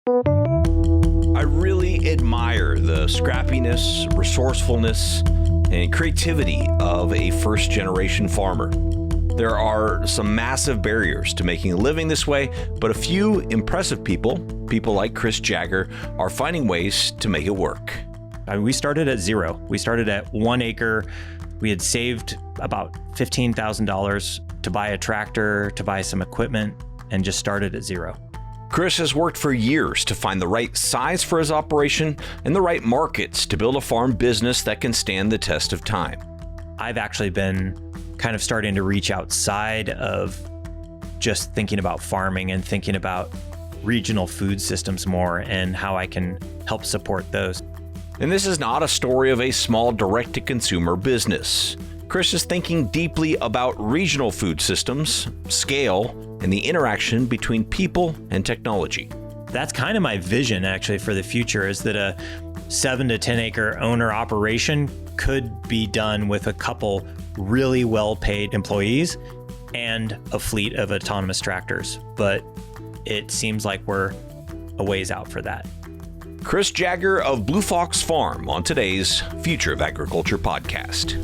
I really admire the scrappiness, resourcefulness, and creativity of a first-generation farmer. There are some massive barriers to making a living this way, but a few impressive people like Chris Jagger, are finding ways to make it work. I mean, we started at zero. We started at 1 acre. We had saved about $15,000 to buy a tractor, to buy some equipment, and just started at zero. Chris has worked for years to find the right size for his operation and the right markets to build a farm business that can stand the test of time. I've actually been kind of starting to reach outside of just thinking about farming and thinking about regional food systems more and how I can help support those. And this is not a story of a small direct-to-consumer business. Chris is thinking deeply about regional food systems, scale, and the interaction between people and technology. That's kind of my vision actually for the future, is that a 7 to 10 acre owner operation could be done with a couple really well-paid employees and a fleet of autonomous tractors. But it seems like we're a ways out for that. Chris Jagger of Blue Fox Farm on today's Future of Agriculture podcast.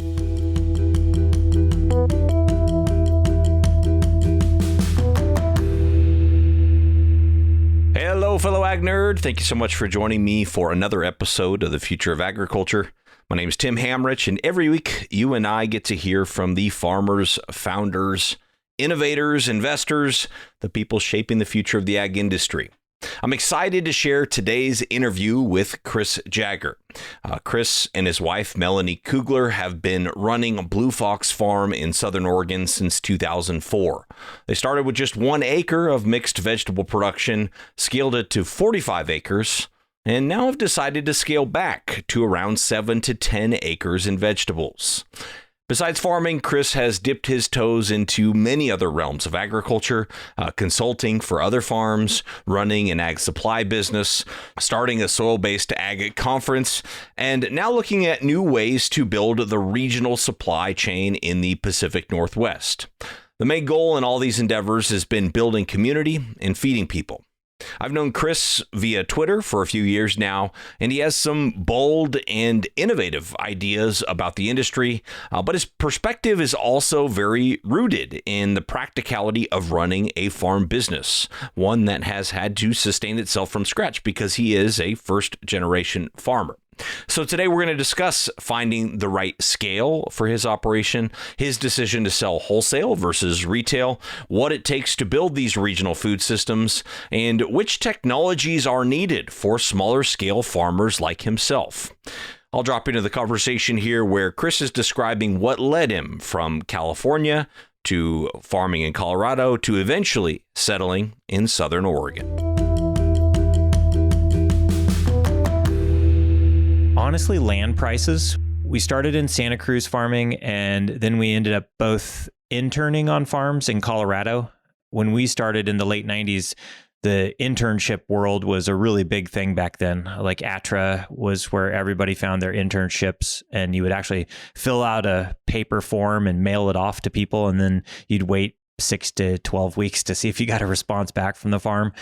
Hello, fellow ag nerd. Thank you so much for joining me for another episode of the Future of Agriculture. My name is Tim Hamrich, and every week you and I get to hear from the farmers, founders, innovators, investors, the people shaping the future of the ag industry. I'm excited to share today's interview with Chris Jagger. Chris and his wife, Melanie Kuegler, have been running Blue Fox Farm in Southern Oregon since 2004. They started with just 1 acre of mixed vegetable production, scaled it to 45 acres, and now have decided to scale back to around 7 to 10 acres in vegetables. Besides farming, Chris has dipped his toes into many other realms of agriculture, consulting for other farms, running an ag supply business, starting a soil-based ag conference, and now looking at new ways to build the regional supply chain in the Pacific Northwest. The main goal in all these endeavors has been building community and feeding people. I've known Chris via Twitter for a few years now, and he has some bold and innovative ideas about the industry, but his perspective is also very rooted in the practicality of running a farm business, one that has had to sustain itself from scratch because he is a first-generation farmer. So today we're going to discuss finding the right scale for his operation, his decision to sell wholesale versus retail, what it takes to build these regional food systems, and which technologies are needed for smaller scale farmers like himself. I'll drop into the conversation here where Chris is describing what led him from California to farming in Colorado to eventually settling in Southern Oregon. Honestly, land prices. We started in Santa Cruz farming, and then we ended up both interning on farms in Colorado. When we started in the late 90s, the internship world was a really big thing back then. Like acre was where everybody found their internships, and you would actually fill out a paper form and mail it off to people, and then you'd wait 6 to 12 weeks to see if you got a response back from the farm.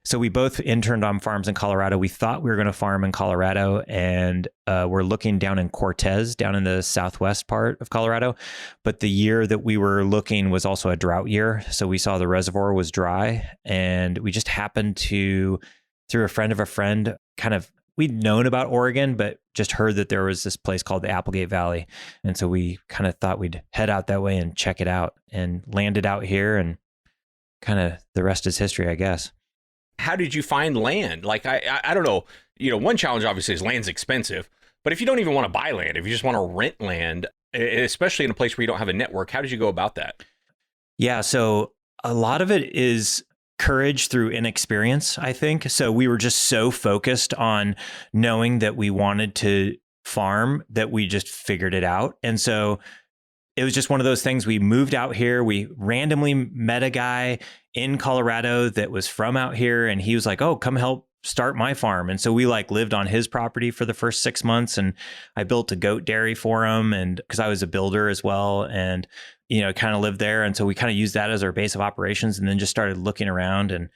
So we both interned on farms in Colorado. We thought we were going to farm in Colorado, and we're looking down in Cortez, down in the southwest part of Colorado. But the year that we were looking was also a drought year. So we saw the reservoir was dry, and we just happened to, through a friend of a friend, we'd known about Oregon, but just heard that there was this place called the Applegate Valley. And so we kind of thought we'd head out that way and check it out, and landed out here, and kind of the rest is history, I guess. How did you find land? Like, I don't know, one challenge obviously is land's expensive, but if you don't even want to buy land, if you just want to rent land, especially in a place where you don't have a network, how did you go about that? Yeah, so a lot of it is courage through inexperience, I think. So we were just so focused on knowing that we wanted to farm that we just figured it out. And so it was just one of those things. We moved out here. We randomly met a guy in Colorado that was from out here, and he was like, "Oh, come help start my farm." And so we lived on his property for the first 6 months, and I built a goat dairy for him, and because I was a builder as well, and kind of lived there. And so we kind of used that as our base of operations, and then just started looking around. And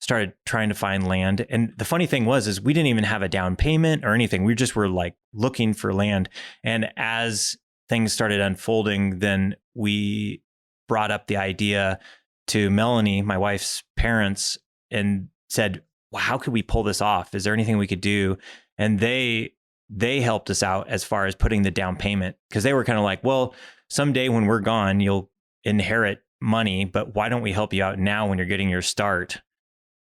started trying to find land. And the funny thing is we didn't even have a down payment or anything. We just were like looking for land. And as things started unfolding, then we brought up the idea to Melanie, my wife's parents, and said, well, how could we pull this off? Is there anything we could do? And they helped us out as far as putting the down payment, because they were kind of like, well, someday when we're gone, you'll inherit money, but why don't we help you out now when you're getting your start?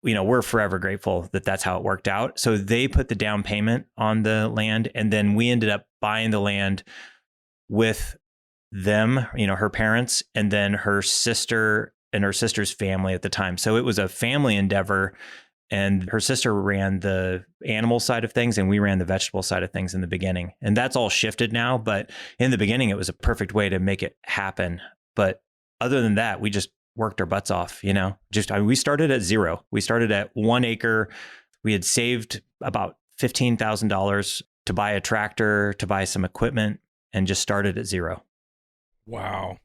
We're forever grateful that that's how it worked out. So they put the down payment on the land, and then we ended up buying the land with them, her parents, and then her sister and her sister's family at the time. So it was a family endeavor, and her sister ran the animal side of things and we ran the vegetable side of things in the beginning. And that's all shifted now, but in the beginning, it was a perfect way to make it happen. But other than that, we just worked our butts off, we started at zero. We started at 1 acre. We had saved about $15,000 to buy a tractor, to buy some equipment, and just started at zero. Wow.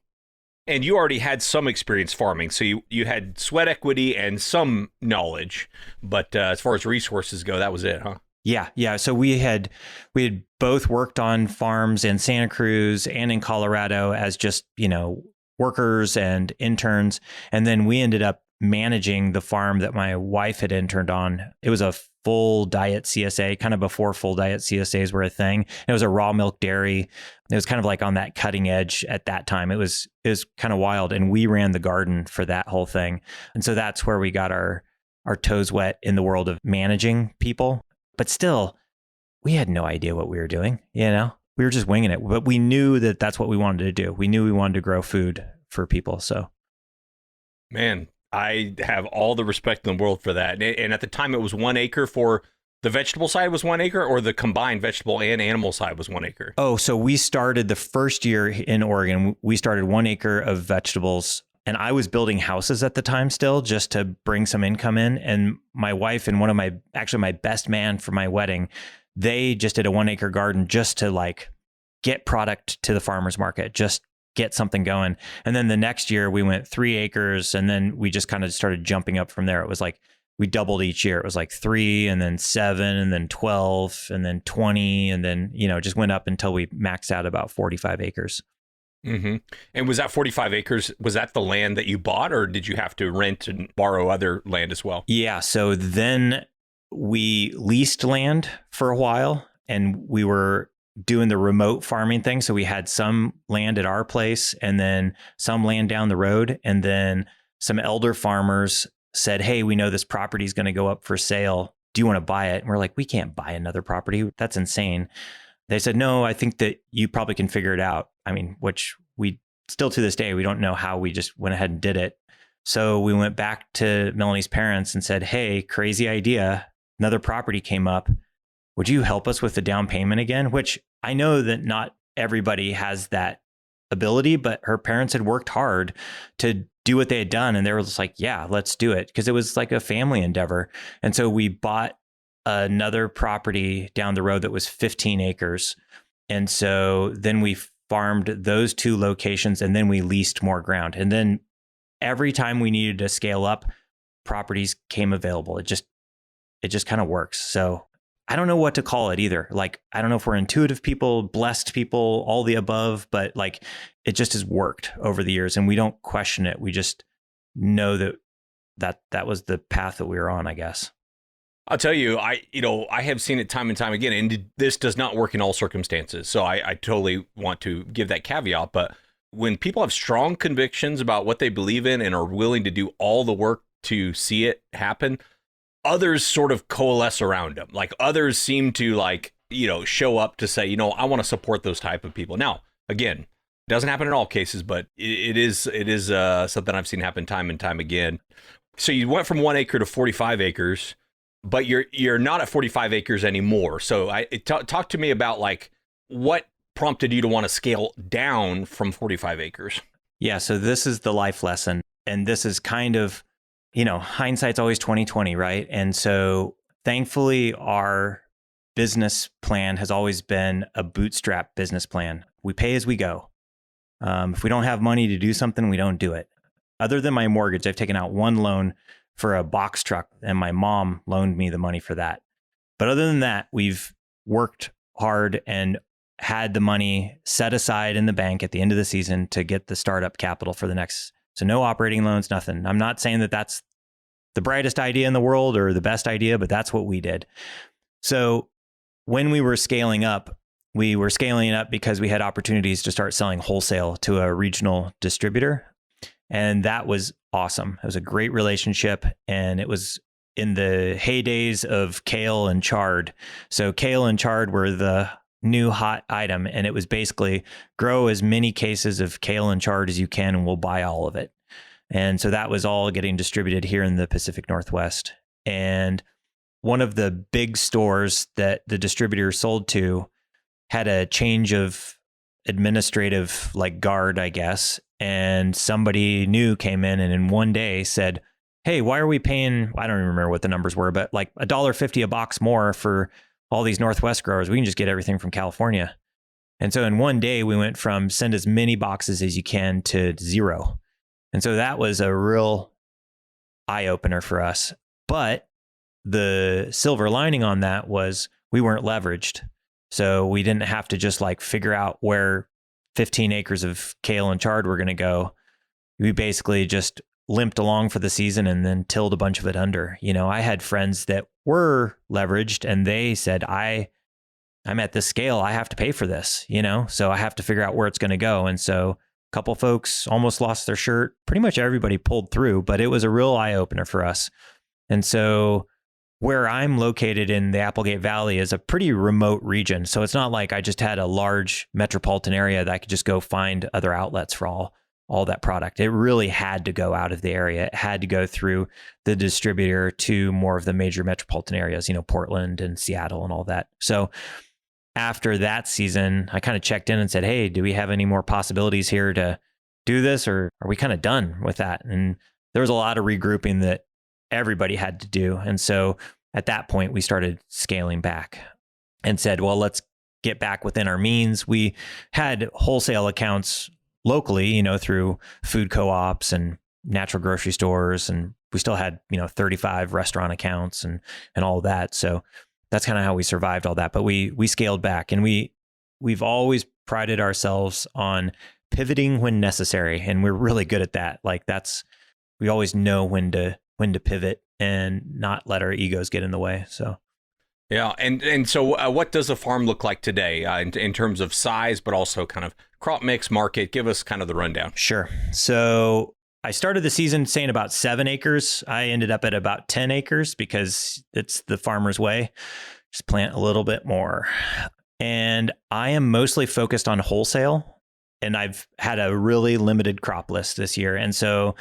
And you already had some experience farming. So you had sweat equity and some knowledge, but as far as resources go, that was it, huh? Yeah. So we had both worked on farms in Santa Cruz and in Colorado as just, workers and interns. And then we ended up managing the farm that my wife had interned on. It was a full diet CSA, kind of before full diet CSAs were a thing. It was a raw milk dairy. It was kind of like on that cutting edge at that time. It was kind of wild. And we ran the garden for that whole thing. And so that's where we got our toes wet in the world of managing people. But still, we had no idea what we were doing, We were just winging it, but we knew that that's what we wanted to do. We knew we wanted to grow food for people. So, man, I have all the respect in the world for that. And at the time, it was 1 acre for the vegetable side was 1 acre, or the combined vegetable and animal side was 1 acre? Oh, so we started the first year in Oregon. We started 1 acre of vegetables. And I was building houses at the time still, just to bring some income in. And my wife and one of my best man for my wedding, they just did a 1 acre garden just to get product to the farmer's market, just get something going. And then the next year we went 3 acres, and then we just kind of started jumping up from there. It was like we doubled each year. It was like 3 and then 7 and then 12 and then 20. And then, just went up until we maxed out about 45 acres. Mm-hmm. And was that 45 acres, was that the land that you bought, or did you have to rent and borrow other land as well? Yeah. So then we leased land for a while, and we were doing the remote farming thing. So we had some land at our place and then some land down the road. And then some elder farmers said, hey, we know this property is going to go up for sale. Do you want to buy it? And we're like, we can't buy another property. That's insane. They said, no, I think that you probably can figure it out. I mean, which we still to this day, we don't know how. We just went ahead and did it. So we went back to Melanie's parents and said, hey, crazy idea. Another property came up. Would you help us with the down payment again? Which I know that not everybody has that ability, but her parents had worked hard to do what they had done. And they were just like, yeah, let's do it. Because it was like a family endeavor. And so we bought another property down the road that was 15 acres. And so then we farmed those 2 locations, and then we leased more ground. And then every time we needed to scale up, properties came available. It just kind of works. So I don't know what to call it either. I don't know if we're intuitive people, blessed people, all the above, but it just has worked over the years, and we don't question it. We just know that was the path that we were on, I guess. I'll tell you, I have seen it time and time again, and this does not work in all circumstances. So I totally want to give that caveat. But when people have strong convictions about what they believe in and are willing to do all the work to see it happen, others sort of coalesce around them. Others seem to show up to say, I want to support those type of people. Now, again, it doesn't happen in all cases, but it is something I've seen happen time and time again. So you went from 1 acre to 45 acres, but you're not at 45 acres anymore. So talk to me about what prompted you to want to scale down from 45 acres. Yeah. So this is the life lesson, and this is kind of, hindsight's always 20/20, right? And so thankfully our business plan has always been a bootstrap business plan. We pay as we go. If we don't have money to do something, we don't do it. Other than my mortgage, I've taken out 1 loan for a box truck, and my mom loaned me the money for that. But other than that, we've worked hard and had the money set aside in the bank at the end of the season to get the startup capital for the next. So no operating loans, nothing. I'm not saying that that's the brightest idea in the world or the best idea, but that's what we did. So when we were scaling up because we had opportunities to start selling wholesale to a regional distributor. And that was awesome. It was a great relationship. And it was in the heydays of kale and chard. So kale and chard were the new hot item. And it was basically grow as many cases of kale and chard as you can, and we'll buy all of it. And so that was all getting distributed here in the Pacific Northwest. And one of the big stores that the distributor sold to had a change of administrative guard, I guess. And somebody new came in and in one day said, hey, why are we paying, I don't even remember what the numbers were, but like $1.50 a box more for all these Northwest growers? We can just get everything from California. And so in one day, we went from send as many boxes as you can to 0. And so that was a real eye opener for us. But the silver lining on that was we weren't leveraged. So we didn't have to just figure out where 15 acres of kale and chard were going to go. We basically just limped along for the season and then tilled a bunch of it under. I had friends that were leveraged and they said, I'm at this scale, I have to pay for this, so I have to figure out where it's going to go. And so a couple folks almost lost their shirt. Pretty much everybody pulled through, but it was a real eye opener for us. And so where I'm located in the Applegate Valley is a pretty remote region. So it's not like I just had a large metropolitan area that I could just go find other outlets for all that product. It really had to go out of the area. It had to go through the distributor to more of the major metropolitan areas, Portland and Seattle and all that. So after that season, I kind of checked in and said, hey, do we have any more possibilities here to do this, or are we kind of done with that? And there was a lot of regrouping that everybody had to do. And so at that point, we started scaling back and said, well, let's get back within our means. We had wholesale accounts locally, through food co-ops and natural grocery stores. And we still had, 35 restaurant accounts and all of that. So that's kind of how we survived all that. But we scaled back, and we've always prided ourselves on pivoting when necessary. And we're really good at that. We always know when to pivot and not let our egos get in the way. So, yeah. And so what does a farm look like today in terms of size, but also kind of crop mix, market? Give us kind of the rundown. Sure. So I started the season saying about 7 acres. I ended up at about 10 acres because it's the farmer's way. Just plant a little bit more. And I am mostly focused on wholesale, and I've had a really limited crop list this year. And so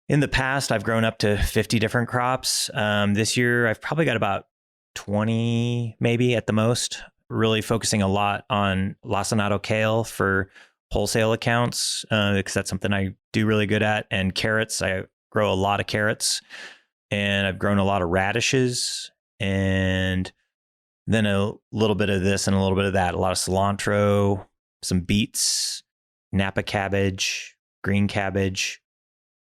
in the past, I've grown up to 50 different crops. This year, I've probably got about 20, maybe at the most, really focusing a lot on lacinato kale for wholesale accounts, because that's something I do really good at. And carrots, I grow a lot of carrots, and I've grown a lot of radishes, and then a little bit of this and a little bit of that, a lot of cilantro, some beets, Napa cabbage, green cabbage,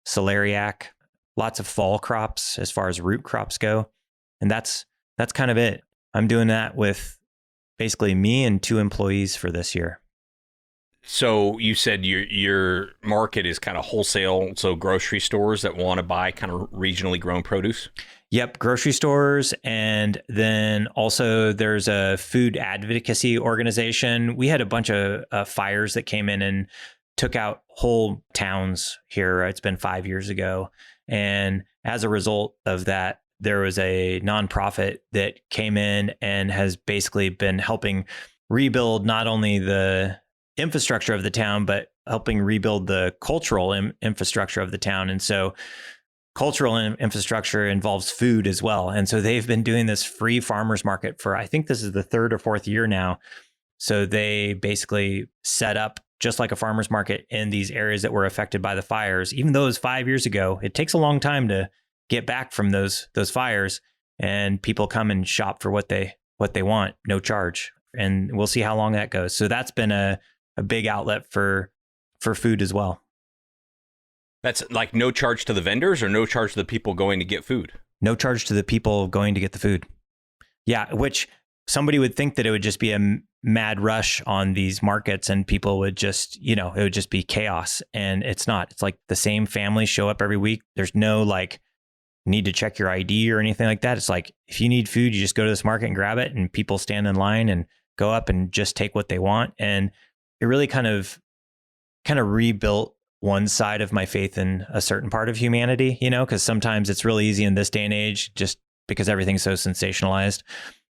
celeriac, lots of fall crops as far as root crops go. And that's kind of it. I'm doing that with basically me and 2 employees for this year. So you said your market is kind of wholesale, so grocery stores that want to buy kind of regionally grown produce? Yep, grocery stores. And then also there's a food advocacy organization. We had a bunch of fires that came in and took out whole towns here. It's been 5 years ago. And as a result of that, there was a nonprofit that came in and has basically been helping rebuild not only the infrastructure of the town, but helping rebuild the cultural infrastructure of the town. And so cultural infrastructure involves food as well. And so they've been doing this free farmers market for, I think this is the 3rd or 4th year now. So they basically set up just like a farmer's market in these areas that were affected by the fires. Even though it was 5 years ago, it takes a long time to get back from those fires, and people come and shop for what they want, no charge. And we'll see how long that goes. So that's been a big outlet for food as well. That's like no charge to the vendors or no charge to the people going to get food? No charge to the people going to get the food. Yeah, which somebody would think that it would just be a mad rush on these markets and people would just, it would just be chaos. And it's not. It's like the same families show up every week. There's no like need to check your ID or anything like that. It's like if you need food, you just go to this market and grab it, and people stand in line and go up and just take what they want. And it really kind of rebuilt one side of my faith in a certain part of humanity, because sometimes it's really easy in this day and age, just because everything's so sensationalized,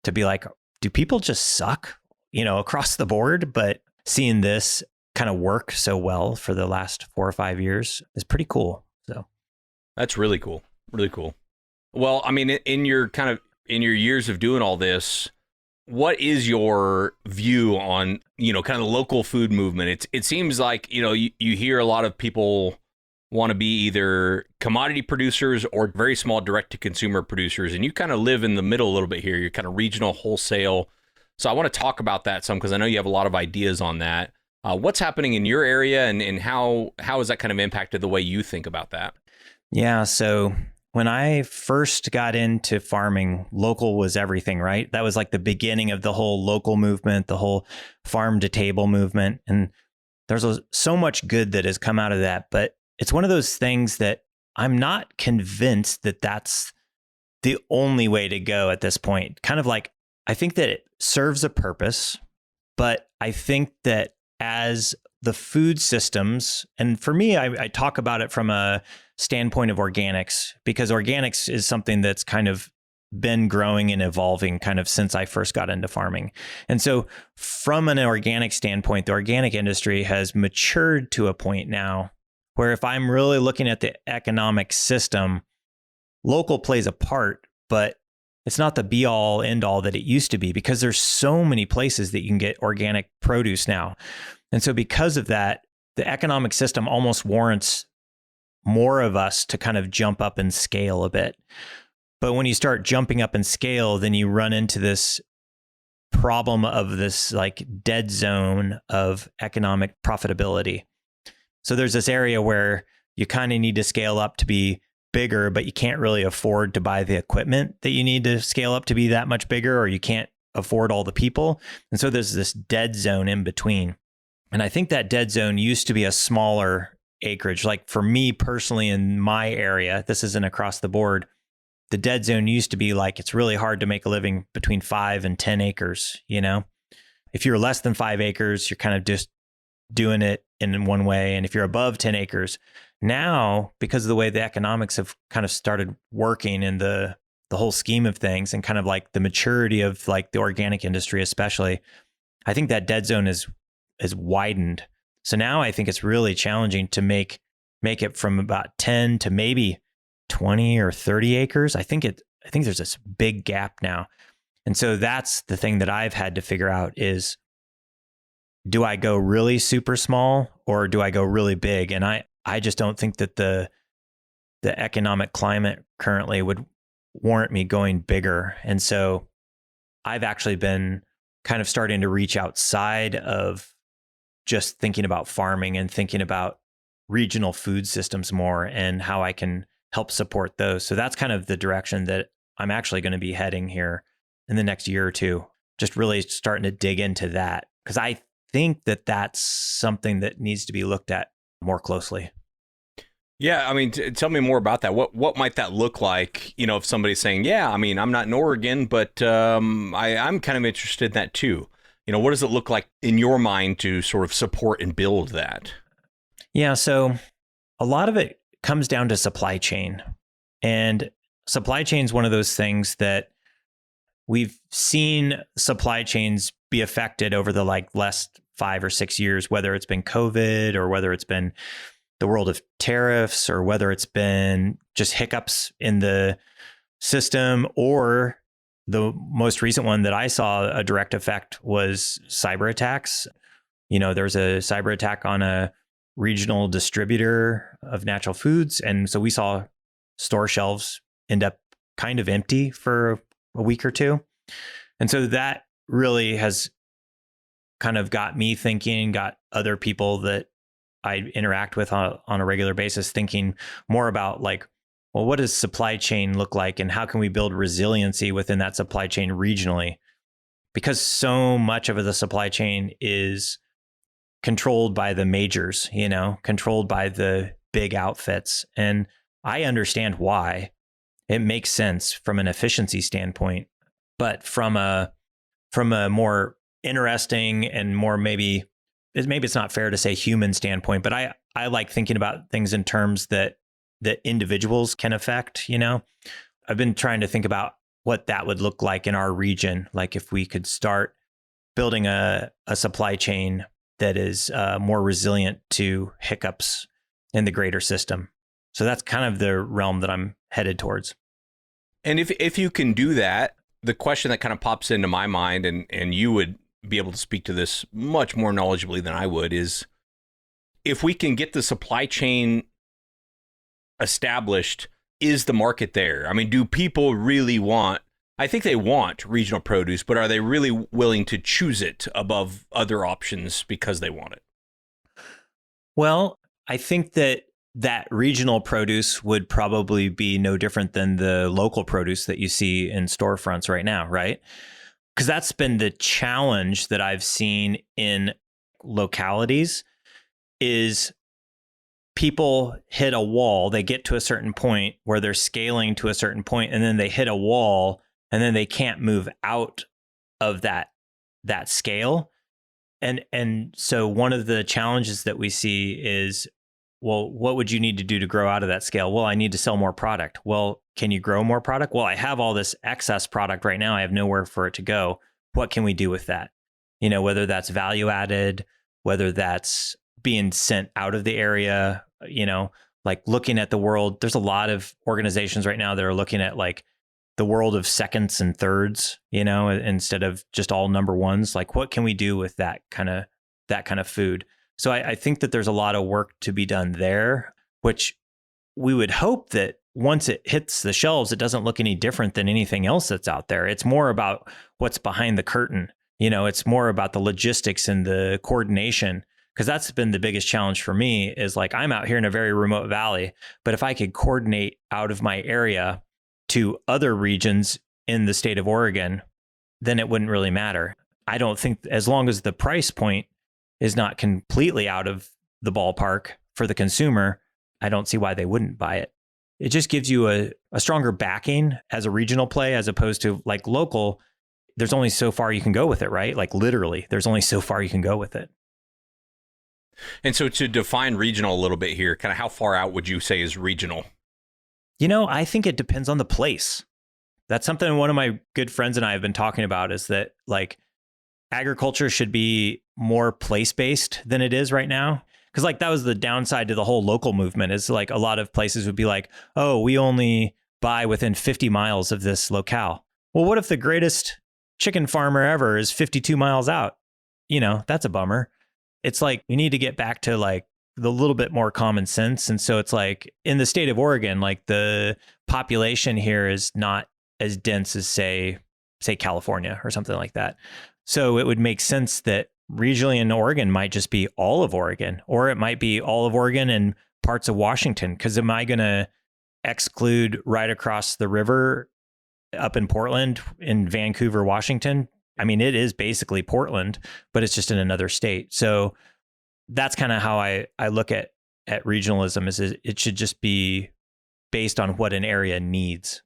to be like, do people just suck, across the board? But seeing this kind of work so well for the last 4 or 5 years is pretty cool. So that's really cool. Really cool. Well, I mean, in your years of doing all this, what is your view on, kind of the local food movement? It seems like, you hear a lot of people want to be either commodity producers or very small direct to consumer producers. And you kind of live in the middle a little bit here. You're kind of regional wholesale. So I want to talk about that some, because I know you have a lot of ideas on that. What's happening in your area, and how has that kind of impacted the way you think about that? Yeah. So when I first got into farming, local was everything, right? That was like the beginning of the whole local movement, the whole farm to table movement. And there's so much good that has come out of that. But it's one of those things that I'm not convinced that that's the only way to go at this point. Kind of like, I think that it serves a purpose, but I think that as the food systems, and for me, I talk about it from a standpoint of organics, because organics is something that's kind of been growing and evolving kind of since I first got into farming. And so from an organic standpoint, the organic industry has matured to a point now where if I'm really looking at the economic system, local plays a part, but it's not the be all end all that it used to be, because there's so many places that you can get organic produce now. And so because of that, the economic system almost warrants more of us to kind of jump up and scale a bit. But when you start jumping up in scale, then you run into this problem of this like dead zone of economic profitability. So there's this area where you kind of need to scale up to be bigger, but you can't really afford to buy the equipment that you need to scale up to be that much bigger, or you can't afford all the people. And so there's this dead zone in between. And I think that dead zone used to be a smaller acreage. Like for me personally in my area, this isn't across the board, the dead zone used to be like, it's really hard to make a living between 5 and 10 acres. If you're less than 5 acres, you're kind of just doing it in one way. And if you're above 10 acres, now, because of the way the economics have kind of started working in the whole scheme of things, and kind of like the maturity of like the organic industry, especially, I think that dead zone is widened. So now I think it's really challenging to make it from about 10 to maybe 20 or 30 acres. I think there's this big gap now. And so that's the thing that I've had to figure out is, do I go really super small or do I go really big? And I just don't think that the economic climate currently would warrant me going bigger. And so I've actually been kind of starting to reach outside of just thinking about farming and thinking about regional food systems more and how I can help support those. So that's kind of the direction that I'm actually going to be heading here in the next year or two, just really starting to dig into that, because I think that that's something that needs to be looked at more closely. Yeah, I mean, tell me more about that. What might that look like? If somebody's saying, yeah, I mean, I'm not in Oregon, but I'm kind of interested in that too. What does it look like in your mind to sort of support and build that? Yeah, so a lot of it comes down to supply chain. And supply chain is one of those things that we've seen supply chains be affected over the last 5 or 6 years, whether it's been COVID or whether it's been the world of tariffs or whether it's been just hiccups in the system, or the most recent one that I saw a direct effect was cyber attacks. There's a cyber attack on a regional distributor of natural foods. And so we saw store shelves end up kind of empty for a week or two. And so that really has kind of got me thinking, got other people that I interact with on a regular basis, thinking more about like, well, what does supply chain look like and how can we build resiliency within that supply chain regionally? Because so much of the supply chain is controlled by the majors, controlled by the big outfits. And I understand why. It makes sense from an efficiency standpoint, but from a more interesting and more maybe it's not fair to say human standpoint, but I like thinking about things in terms that individuals can affect. I've been trying to think about what that would look like in our region, like if we could start building a supply chain that is more resilient to hiccups in the greater system. So that's kind of the realm that I'm headed towards. And if you can do that, the question that kind of pops into my mind, and you would be able to speak to this much more knowledgeably than I would, is if we can get the supply chain established, is the market there? I mean, do people really want, I think they want regional produce, but are they really willing to choose it above other options because they want it? Well, I think that regional produce would probably be no different than the local produce that you see in storefronts right now, right? Because that's been the challenge that I've seen in localities is people hit a wall. They get to a certain point where they're scaling to a certain point, and then they hit a wall, and then they can't move out of that scale. And so one of the challenges that we see is, well, what would you need to do to grow out of that scale? Well, I need to sell more product. Well, can you grow more product? Well, I have all this excess product right now. I have nowhere for it to go. What can we do with that? Whether that's value added, whether that's being sent out of the area, like looking at the world. There's a lot of organizations right now that are looking at like the world of seconds and thirds, instead of just all number ones. Like, what can we do with that kind of food? So I think that there's a lot of work to be done there, which we would hope that once it hits the shelves, it doesn't look any different than anything else that's out there. It's more about what's behind the curtain. It's more about the logistics and the coordination, because that's been the biggest challenge for me is like, I'm out here in a very remote valley, but if I could coordinate out of my area to other regions in the state of Oregon, then it wouldn't really matter. I don't think, as long as the price point is not completely out of the ballpark for the consumer, I don't see why they wouldn't buy it. It just gives you a stronger backing as a regional play, as opposed to like local. There's only so far you can go with it, right? Like literally, there's only so far you can go with it. And so to define regional a little bit here, kind of how far out would you say is regional? I think it depends on the place. That's something one of my good friends and I have been talking about, is that like agriculture should be more place-based than it is right now. Because like that was the downside to the whole local movement, is like a lot of places would be like, oh, we only buy within 50 miles of this locale. Well, what if the greatest chicken farmer ever is 52 miles out? That's a bummer. It's like we need to get back to like the little bit more common sense. And so it's like in the state of Oregon, like the population here is not as dense as say California or something like that. So it would make sense that regionally in Oregon might just be all of Oregon, or it might be all of Oregon and parts of Washington. Because am I going to exclude right across the river up in Portland, in Vancouver, Washington? I mean, it is basically Portland, but it's just in another state. So that's kind of how I look at regionalism, is it should just be based on what an area needs.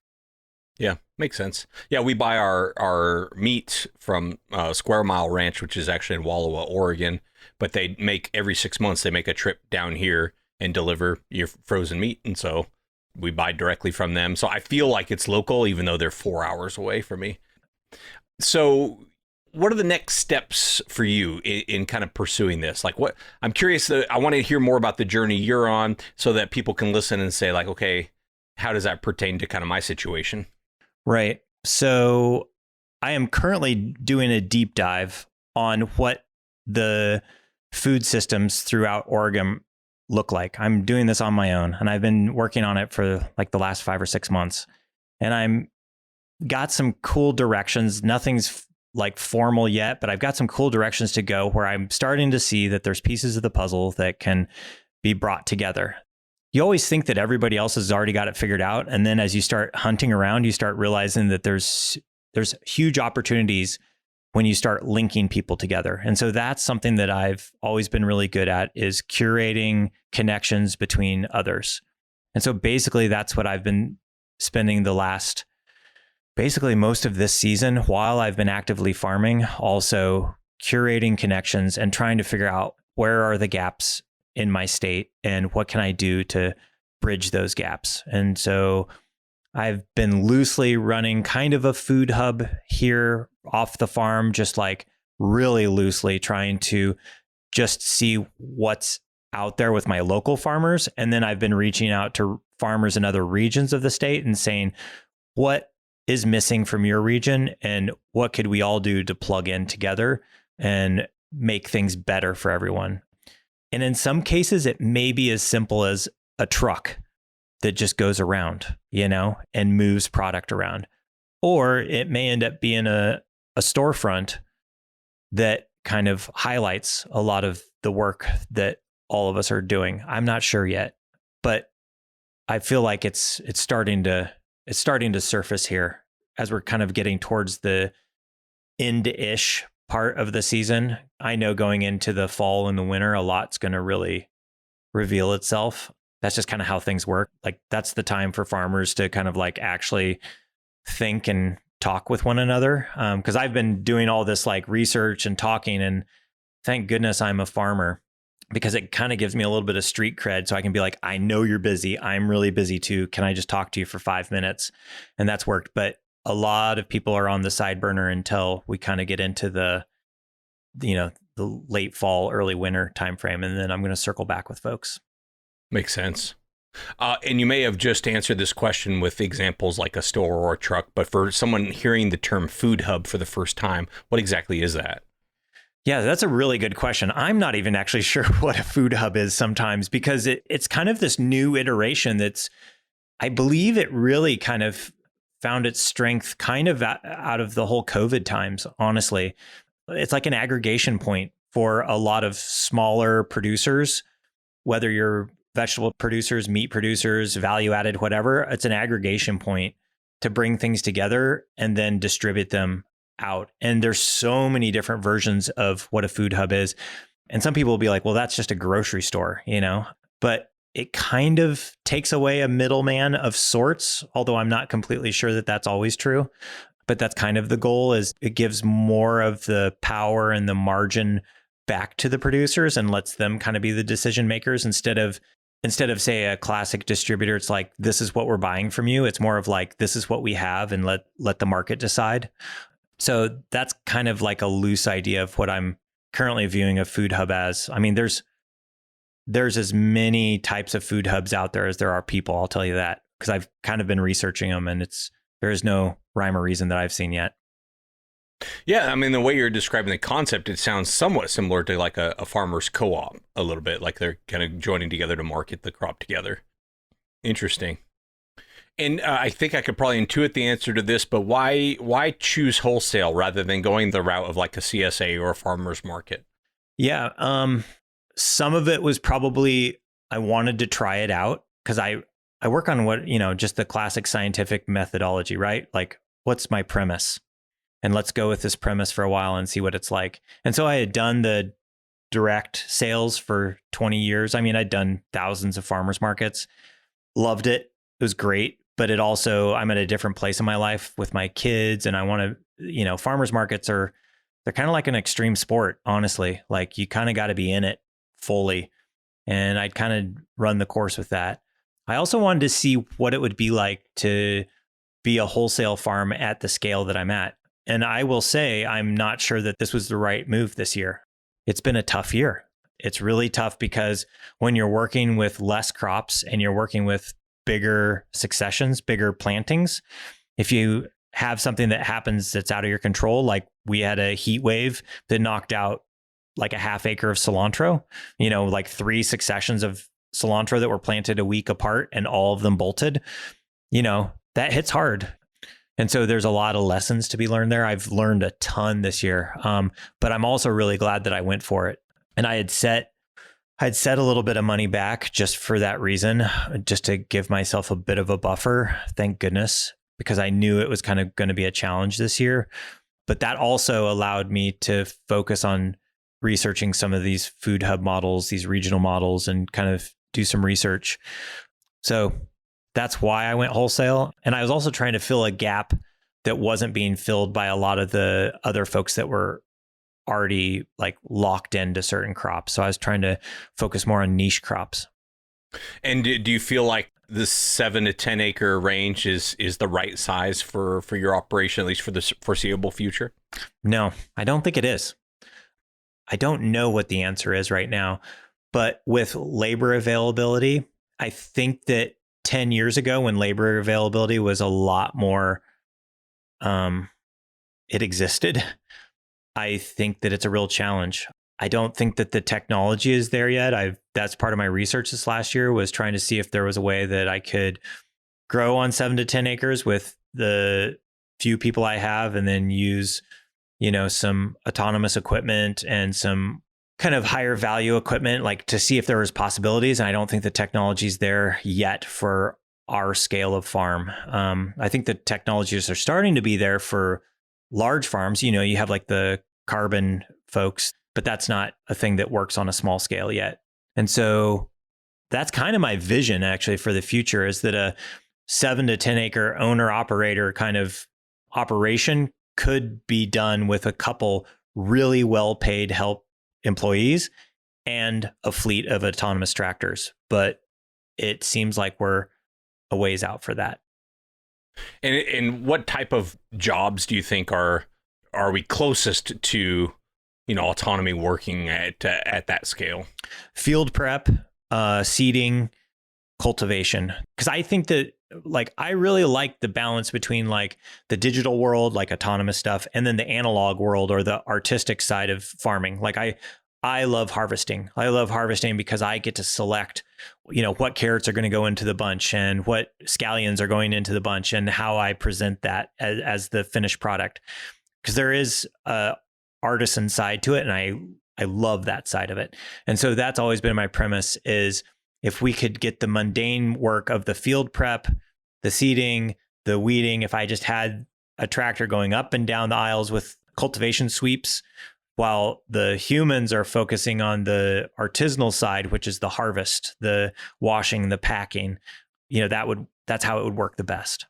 Yeah, makes sense. Yeah, we buy our meat from Square Mile Ranch, which is actually in Wallowa, Oregon. But they make every 6 months, they make a trip down here and deliver your frozen meat. And so we buy directly from them. So I feel like it's local, even though they're 4 hours away from me. So what are the next steps for you in kind of pursuing this? Like what, I'm curious, I want to hear more about the journey you're on so that people can listen and say like, okay, how does that pertain to kind of my situation? Right. So I am currently doing a deep dive on what the food systems throughout Oregon look like. I'm doing this on my own, and I've been working on it for like the last 5 or 6 months. And I'm got some cool directions. Nothing's like formal yet, but I've got some cool directions to go where I'm starting to see that there's pieces of the puzzle that can be brought together. You always think that everybody else has already got it figured out. And then as you start hunting around, you start realizing that there's huge opportunities when you start linking people together. And so that's something that I've always been really good at, is curating connections between others. And so basically that's what I've been spending basically most of this season while I've been actively farming, also curating connections and trying to figure out where are the gaps in my state and what can I do to bridge those gaps. And so I've been loosely running kind of a food hub here off the farm, just like really loosely trying to just see what's out there with my local farmers. And then I've been reaching out to farmers in other regions of the state and saying, what is missing from your region and what could we all do to plug in together and make things better for everyone? And in some cases, it may be as simple as a truck that just goes around, and moves product around. Or it may end up being a storefront that kind of highlights a lot of the work that all of us are doing. I'm not sure yet, but I feel like it's starting to surface here as we're kind of getting towards the end-ish part of the season. I know going into the fall and the winter, a lot's going to really reveal itself. That's just kind of how things work. Like that's the time for farmers to kind of like actually think and talk with one another. Because I've been doing all this like research and talking, and thank goodness I'm a farmer, because it kind of gives me a little bit of street cred. So I can be like, I know you're busy. I'm really busy too. Can I just talk to you for 5 minutes? And that's worked. But a lot of people are on the side burner until we kind of get into the late fall, early winter timeframe. And then I'm going to circle back with folks. Makes sense. And you may have just answered this question with examples like a store or a truck, but for someone hearing the term food hub for the first time, what exactly is that? Yeah, that's a really good question. I'm not even actually sure what a food hub is sometimes, because it's kind of this new iteration I believe it really kind of found its strength kind of out of the whole COVID times, honestly. It's like an aggregation point for a lot of smaller producers, whether you're vegetable producers, meat producers, value added, whatever. It's an aggregation point to bring things together and then distribute them out. And there's so many different versions of what a food hub is. And some people will be like, well, that's just a grocery store, but it kind of takes away a middleman of sorts, although I'm not completely sure that that's always true. But that's kind of the goal, is it gives more of the power and the margin back to the producers and lets them kind of be the decision makers instead of say a classic distributor. It's like, this is what we're buying from you. It's more of like, this is what we have and let the market decide. So that's kind of like a loose idea of what I'm currently viewing a food hub as. I mean, there's as many types of food hubs out there as there are people. I'll tell you that, because I've kind of been researching them, and there is no rhyme or reason that I've seen yet. Yeah, I mean, the way you're describing the concept, it sounds somewhat similar to like a farmer's co-op a little bit, like they're kind of joining together to market the crop together. Interesting. And I think I could probably intuit the answer to this, but why choose wholesale rather than going the route of like a CSA or a farmer's market? Yeah, some of it was probably I wanted to try it out because I work on what, just the classic scientific methodology, right? Like, what's my premise? And let's go with this premise for a while and see what it's like. And so I had done the direct sales for 20 years. I mean, I'd done thousands of farmers markets, loved it. It was great. But I'm at a different place in my life with my kids, and I want to, farmers markets they're kind of like an extreme sport, honestly. Like, you kind of got to be in it fully. And I'd kind of run the course with that. I also wanted to see what it would be like to be a wholesale farm at the scale that I'm at. And I will say, I'm not sure that this was the right move this year. It's been a tough year. It's really tough because when you're working with less crops and you're working with bigger successions, bigger plantings, if you have something that happens that's out of your control, like we had a heat wave that knocked out like a half acre of cilantro, like 3 successions of cilantro that were planted a week apart and all of them bolted, that hits hard. And so there's a lot of lessons to be learned there. I've learned a ton this year. But I'm also really glad that I went for it. And I'd set a little bit of money back just for that reason, just to give myself a bit of a buffer. Thank goodness, because I knew it was kind of going to be a challenge this year. But that also allowed me to focus on researching some of these food hub models, these regional models, and kind of do some research. So that's why I went wholesale. And I was also trying to fill a gap that wasn't being filled by a lot of the other folks that were already like locked into certain crops. So I was trying to focus more on niche crops. And do you feel like the 7 to 10 acre range is the right size for your operation, at least for the foreseeable future? No, I don't think it is. I don't know what the answer is right now, but with labor availability, I think that 10 years ago when labor availability was a lot more, it existed. I think that it's a real challenge. I don't think that the technology is there yet. That's part of my research this last year, was trying to see if there was a way that I could grow on 7 to 10 acres with the few people I have, and then use, some autonomous equipment and some kind of higher value equipment, like to see if there was possibilities. And I don't think the technology's there yet for our scale of farm. I think the technologies are starting to be there for large farms. You have like the carbon folks, but that's not a thing that works on a small scale yet. And so that's kind of my vision actually for the future, is that a 7 to 10 acre owner operator kind of operation could be done with a couple really well paid help employees and a fleet of autonomous tractors. But it seems like we're a ways out for that. And what type of jobs do you think are we closest to, autonomy working at that scale? Field prep, seeding, cultivation. Because I think that I really like the balance between like the digital world, like autonomous stuff, and then the analog world or the artistic side of farming. Like I love harvesting. I love harvesting because I get to select, what carrots are going to go into the bunch and what scallions are going into the bunch, and how I present that as the finished product. Because there is a artisan side to it, and I love that side of it. And so that's always been my premise, is if we could get the mundane work of the field prep, the seeding, the weeding, if I just had a tractor going up and down the aisles with cultivation sweeps, while the humans are focusing on the artisanal side, which is the harvest, the washing, the packing, that's how it would work the best.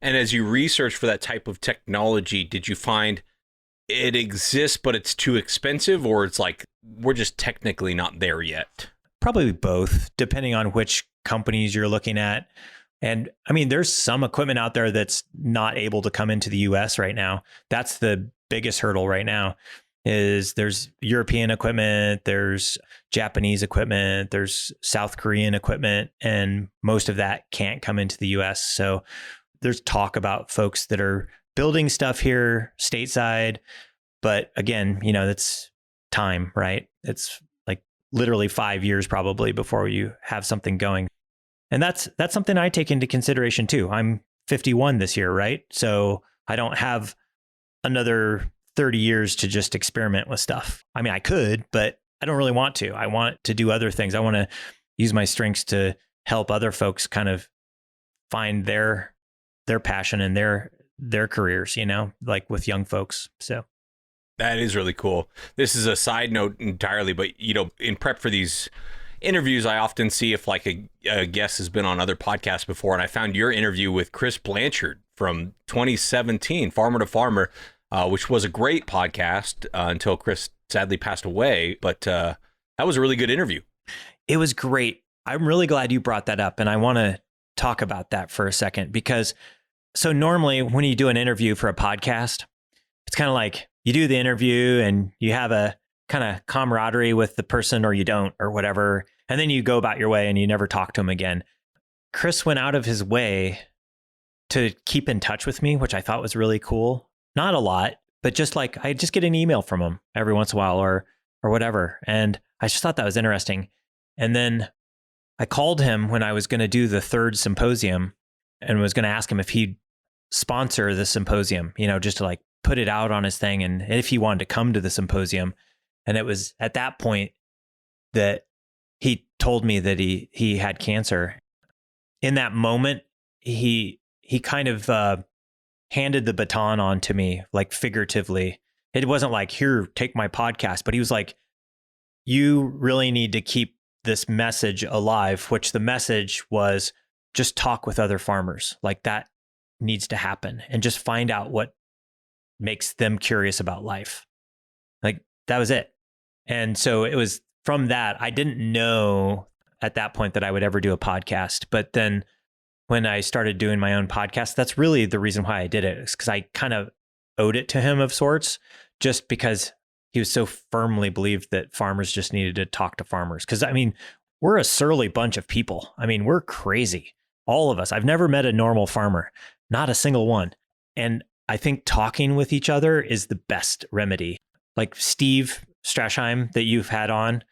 And as you research for that type of technology, did you find it exists, but it's too expensive, or it's like, we're just technically not there yet? Probably both, depending on which companies you're looking at. And I mean, there's some equipment out there that's not able to come into the US right now. That's the biggest hurdle right now. Is there's European equipment, there's Japanese equipment, there's South Korean equipment, and most of that can't come into the US. So there's talk about folks that are building stuff here stateside. But again, that's time, right? It's like literally 5 years probably before you have something going. And that's something I take into consideration too. I'm 51 this year, right? So I don't have another 30 years to just experiment with stuff. I mean, I could, but I don't really want to. I want to do other things. I want to use my strengths to help other folks kind of find their passion and their careers, like with young folks. So that is really cool. This is a side note entirely, but in prep for these interviews, I often see if like a guest has been on other podcasts before, and I found your interview with Chris Blanchard from 2017, Farmer to Farmer, which was a great podcast until Chris sadly passed away. But that was a really good interview. It was great. I'm really glad you brought that up, and I want to talk about that for a second, because so normally when you do an interview for a podcast, it's kind of like you do the interview and you have a kind of camaraderie with the person, or you don't, or whatever. And then you go about your way and you never talk to him again. Chris went out of his way to keep in touch with me, which I thought was really cool. Not a lot, but just like I just get an email from him every once in a while or whatever. And I just thought that was interesting. And then I called him when I was going to do the third symposium and was going to ask him if he'd sponsor the symposium, just to like put it out on his thing. And if he wanted to come to the symposium. And it was at that point that he told me that he had cancer. In that moment, he kind of handed the baton on to me, like figuratively. It wasn't like, here, take my podcast, but he was like, you really need to keep this message alive, which the message was just talk with other farmers. Like that needs to happen and just find out what makes them curious about life. Like that was it. And so it was from that, I didn't know at that point that I would ever do a podcast. But then when I started doing my own podcast, that's really the reason why I did it, is because I kind of owed it to him of sorts, just because he was so firmly believed that farmers just needed to talk to farmers. Because I mean, we're a surly bunch of people. I mean, we're crazy. All of us. I've never met a normal farmer, not a single one. And I think talking with each other is the best remedy. Like Steve Strasheim that you've had on,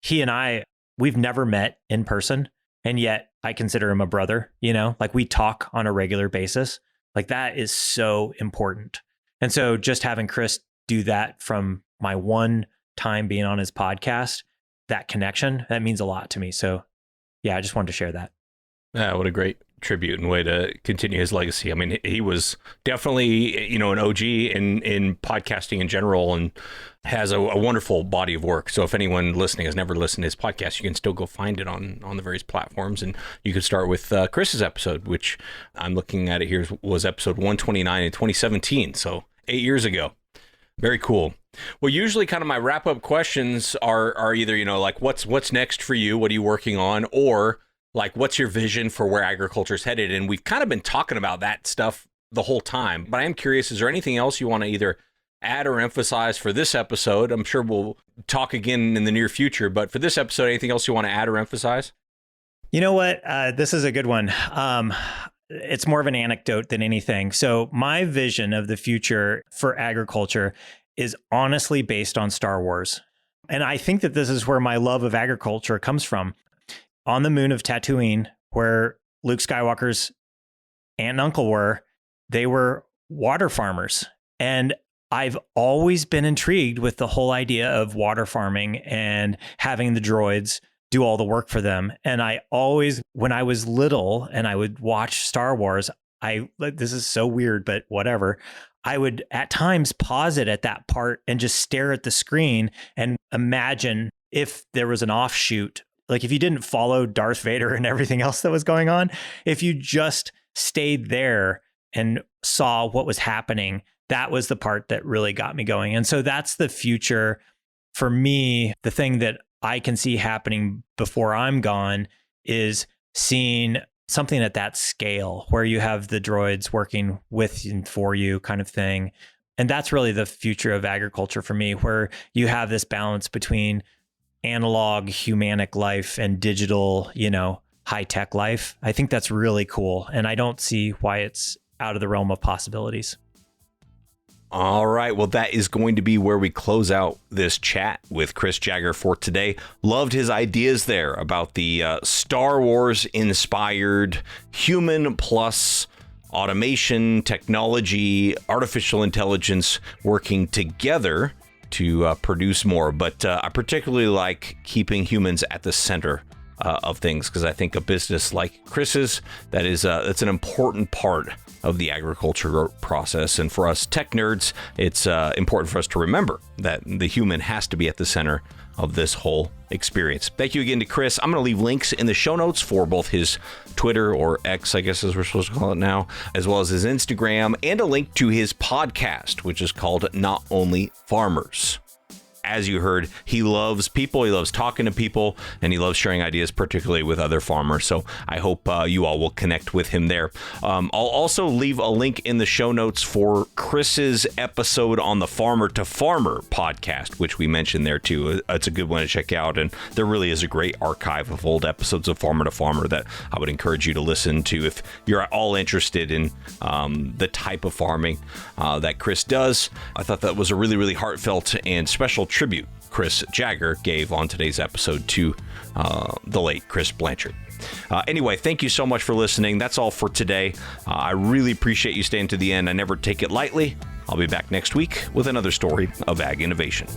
he and I, we've never met in person. And yet I consider him a brother, like we talk on a regular basis. Like that is so important. And so just having Chris do that from my one time being on his podcast, that connection, that means a lot to me. So yeah, I just wanted to share that. Yeah, what a great tribute and way to continue his legacy. I mean, he was definitely, an OG in podcasting in general, and has a wonderful body of work. So if anyone listening has never listened to his podcast, you can still go find it on the various platforms. And you can start with Chris's episode, which I'm looking at it here, was episode 129 in 2017. So 8 years ago. Very cool. Well, usually kind of my wrap up questions are either, like what's next for you? What are you working on? Or like, what's your vision for where agriculture is headed? And we've kind of been talking about that stuff the whole time, but I am curious, is there anything else you want to either add or emphasize for this episode? I'm sure we'll talk again in the near future, but for this episode, anything else you want to add or emphasize? You know what? This is a good one. It's more of an anecdote than anything. So my vision of the future for agriculture is honestly based on Star Wars. And I think that this is where my love of agriculture comes from. On the moon of Tatooine, where Luke Skywalker's aunt and uncle were, they were water farmers. And I've always been intrigued with the whole idea of water farming and having the droids do all the work for them. And I always, when I was little and I would watch Star Wars, this is so weird, but whatever, I would at times pause it at that part and just stare at the screen and imagine if there was an offshoot. Like if you didn't follow Darth Vader and everything else that was going on, if you just stayed there and saw what was happening, that was the part that really got me going. And so that's the future for me. The thing that I can see happening before I'm gone is seeing something at that scale where you have the droids working with and for you kind of thing. And that's really the future of agriculture for me, where you have this balance between analog humanic life and digital, high-tech life. I think that's really cool. And I don't see why it's out of the realm of possibilities. All right. Well, that is going to be where we close out this chat with Chris Jagger for today. Loved his ideas there about the Star Wars inspired human plus automation, technology, artificial intelligence working together to produce more. But I particularly like keeping humans at the center of things, because I think a business like Chris's, that's an important part of the agriculture process. And for us tech nerds, it's important for us to remember that the human has to be at the center of this whole experience. Thank you again to Chris. I'm going to leave links in the show notes for both his Twitter, or X, I guess as we're supposed to call it now, as well as his Instagram, and a link to his podcast, which is called Not Only Farmers. As you heard, he loves people, he loves talking to people, and he loves sharing ideas, particularly with other farmers. So I hope you all will connect with him there. I'll also leave a link in the show notes for Chris's episode on the Farmer to Farmer podcast, which we mentioned there too. It's a good one to check out, and there really is a great archive of old episodes of Farmer to Farmer that I would encourage you to listen to if you're at all interested in the type of farming that Chris does. I thought that was a really, really heartfelt and special tribute Chris Jagger gave on today's episode to the late Chris Blanchard. Anyway, thank you so much for listening. That's all for today. I really appreciate you staying to the end. I never take it lightly. I'll be back next week with another story of ag innovation.